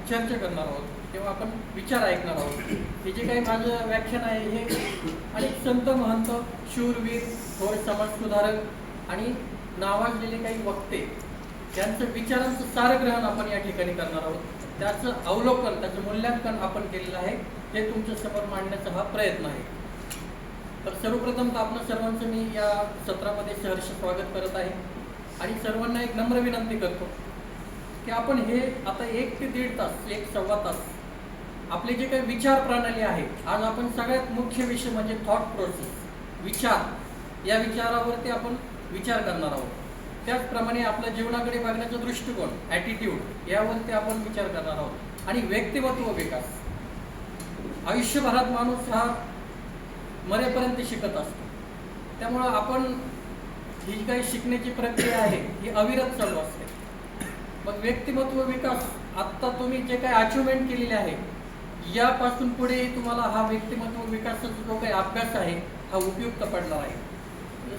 चर्चा करणार आहोत किंवा आपण विचार ऐकणार आहोत. हे जे काही माझं व्याख्यान आहे हे अनेक संत महंत, शूरवीर, थोर समाजसुधारक आणि नावाजलेले काही वक्ते यांचं विचारांचं सारग्रहण आपण या ठिकाणी करणार आहोत. त्याचं अवलोकन, त्याचं मूल्यांकन आपण केलेलं आहे, हे तुमच्या समोर मांडण्याचा हा प्रयत्न आहे. तर सर्वप्रथम तर आपल्या सर्वांचं मी या सत्रामध्ये सहर्ष स्वागत करत आहे आणि सर्वांना एक नम्र विनंती करतो की आपण हे आता 1 ते 1.5 तास, 1 सव्वा तास आपले जे काही विचार प्रणाली आहे, आज आपण सगळ्यात मुख्य विषय म्हणजे थॉट प्रोसेस, विचार, या विचारावरती आपण विचार करणार आहोत. त्याचप्रमाणे आपल्या जीवनाकडे बघण्याचा दृष्टिकोन, ॲटिट्यूड, यावरती आपण विचार करणार आहोत. आणि व्यक्तिमत्व विकास, आयुष्यभरात माणूस हा मरेपर्यंत शिकत असतो. त्यामुळं आपण ही काही शिकण्याची प्रक्रिया आहे ही अविरत चालू असते. मग व्यक्तिमत्व विकास, आत्ता तुम्ही जे काही अचिव्हमेंट केलेले आहे यापासून पुढे तुम्हाला हा व्यक्तिमत्व विकासाचा जो काही अभ्यास आहे हा उपयुक्त पडणार आहे.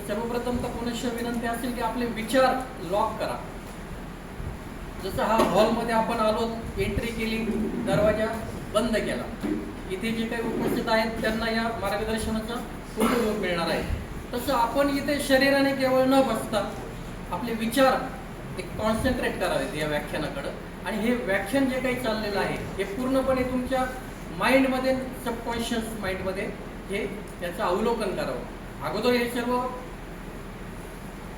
सर्वप्रथम तर पुनश्च विनंती असेल की आपले विचार लॉक करा. जसं हा हॉलमध्ये आपण आलो, एंट्री केली, दरवाजा बंद केला, इथे जे काही उपस्थित आहेत त्यांना या मार्गदर्शनाचा पूर्ण योग मिळणार आहे. तसं आपण इथे शरीराने केवळ न बसता आपले विचार एक कॉन्सन्ट्रेट करावेत या व्याख्यानाकडं. आणि हे व्याख्यान जे काही चाललेलं आहे हे पूर्णपणे तुमच्या माइंडमध्ये, सबकॉन्शियस माइंडमध्ये हे त्याचं अवलोकन करावं. अगोदर हे सर्व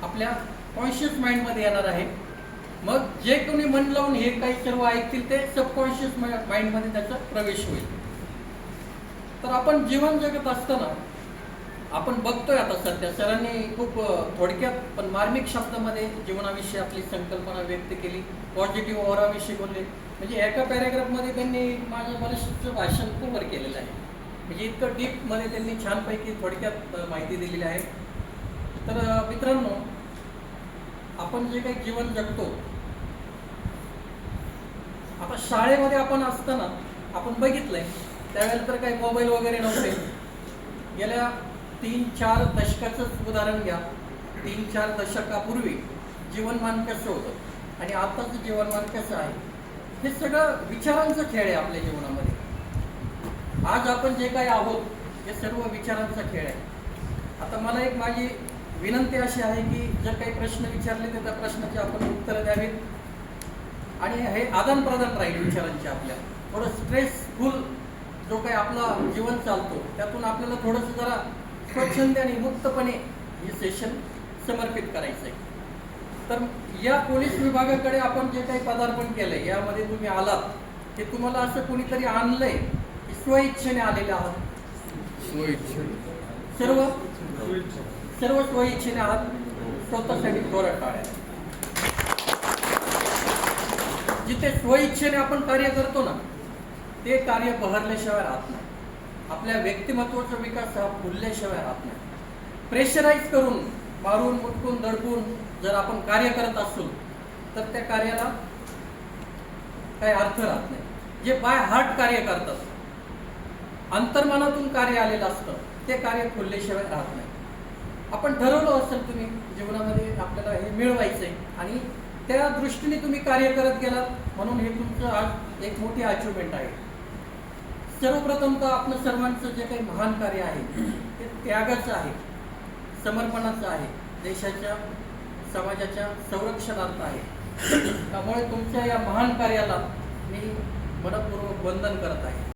आपल्या कॉन्शियस माइंडमध्ये येणार आहे, मग जे कोणी मन लावून हे काही सर्व ऐकतील ते सबकॉन्शियस माइंडमध्ये त्याचा प्रवेश होईल. तर आपण जीवन जगत असताना आपण बघतोय आता सध्या सरांनी खूप थोडक्यात पण मार्मिक शब्दामध्ये जीवनाविषयी आपली संकल्पना व्यक्त केली, पॉझिटिव्ह ऑराविषयी बोलले. म्हणजे एका पॅरेग्राफमध्ये त्यांनी माझं बरेचसं भाषण कव्हर केलेलं आहे. म्हणजे इतकं डीपमध्ये त्यांनी छानपैकी थोडक्यात माहिती दिलेली आहे. तर मित्रांनो, आपण जे काही जीवन जगतो, आता शाळेमध्ये आपण असताना आपण बघितलंय त्यावेळेला तर काही मोबाईल वगैरे नव्हते. गेल्या 3-4 दशकाचंच उदाहरण घ्या. 3-4 दशकापूर्वी जीवनमान कसं होतं आणि आताचं जीवनमान कसं आहे, हे सगळं विचारांचा खेळ आहे आपल्या जीवनामध्ये. आज आपण जे काही आहोत हे सर्व विचारांचा खेळ आहे. आता मला एक माझी विनंती अशी आहे की जर काही प्रश्न विचारले तर त्या प्रश्नाची आपण उत्तरं द्यावीत आणि हे आदानप्रदान राहील विचारांचे. आपल्या थोडं स्ट्रेसफुल जो काही आपला जीवन चालतो त्यातून आपल्याला थोडंसं जरा स्वच्छंद आणि मुक्तपणे हे सेशन समर्पित करायचं आहे. तर या पोलीस विभागाकडे आपण जे काही पदार्पण केलं आहे यामध्ये तुम्ही आलात, हे तुम्हाला असं कोणीतरी आणलंय की स्वइच्छेने आलेले आहात? सर्व स्वइच्छेने आहात, स्वतःसाठी थोडं टाळ्या. जिथे स्वइच्छेने आपण कार्य करतो ना, ते कार्य बहरल्याशिवाय राहत नाही. आपल्या व्यक्तिमत्वाचा विकास हा फुलल्याशिवाय राहत नाही. प्रेशराईज करून, मारून, मुटकून, दडपून जर आपण कार्य करत असू तर त्या कार्याला काही अर्थ राहत नाही. जे बाय हार्ट कार्य करतात, अंतर्मनातून कार्य आलेलं असतं, ते कार्य फुलल्याशिवाय राहत नाही. आपण ठरवलं असेल तुम्ही जीवनामध्ये आपल्याला हे मिळवायचं आहे आणि त्या दृष्टीने तुम्ही कार्य करत गेलात, म्हणून हे तुमचं आज एक मोठी अचिव्हमेंट आहे. सर्वप्रथम तर आपलं सर्वांचं जे काही महान कार्य आहे ते त्यागाचं आहे, समर्पणाचं आहे, देशाच्या, समाजाच्या संरक्षणार्थ आहे. त्यामुळे तुमच्या या महान कार्याला मी मनपूर्वक वंदन करत आहे.